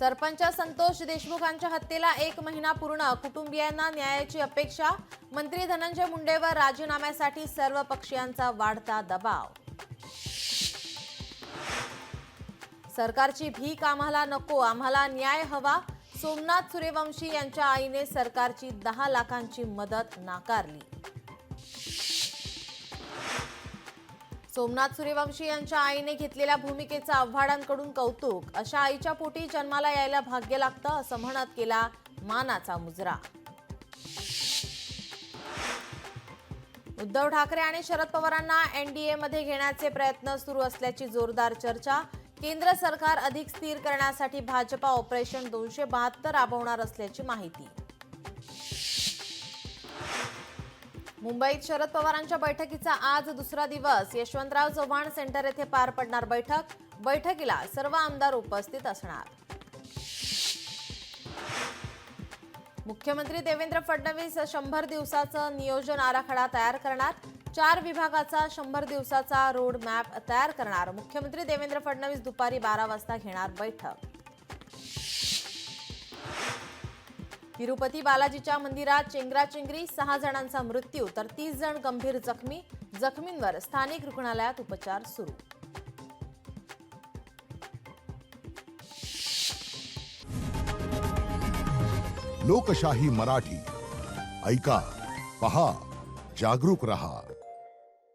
सरपंच संतोष देशमुखांच्या हत्येला 1 महिना पूर्ण, कुटुंबियांना न्यायाची अपेक्षा। मंत्री धनंजय मुंडेवर राजीनाम्यासाठी सर्व पक्षीयांचा वाढता दबाव। सरकारची भीक आम्हाला नको, आम्हाला न्याय हवा। सोमनाथ सूर्यवंशी यांच्या आईने सरकारची 10 लाखांची मदत नाकारली। सोमनाथ सूर्यवंशी यांच्या आईने घेतलेल्या भूमिकेचं आव्हाडांकडून कौतुक। अशा आईच्या पोटी जन्माला यायला भाग्य लागतं असं म्हणत केला मानाचा मुजरा। उद्धव ठाकरे आणि शरद पवारांना एनडीए मध्ये घेण्याचे प्रयत्न सुरू असल्याची जोरदार चर्चा। केंद्र सरकार अधिक स्थिर करण्यासाठी भाजपा ऑपरेशन 272 राबवणार असल्याची माहिती। मुंबईत शरद पवारांच्या बैठकीचा आज दुसरा दिवस। यशवंतराव चव्हाण सेंटर येथे पार पडणार बैठक। बैठकीला सर्व आमदार उपस्थित असणार। मुख्यमंत्री देवेंद्र फडणवीस 100 दिवसाचं नियोजन आराखडा तयार करणार। 4 विभागाचा 100 दिवसाचा रोड मॅप तयार करणार। मुख्यमंत्री देवेंद्र फडणवीस दुपारी 12 वाजता घेणार बैठक। तिरुपती बालाजीच्या मंदिरात चेंगराचेंगरी, 6 जणांचा मृत्यू तर 30 जण गंभीर जखमी। जखमींवर स्थानिक रुग्णालयात उपचार सुरू। लोकशाही मराठी ऐका, पहा, जागरूक रहा।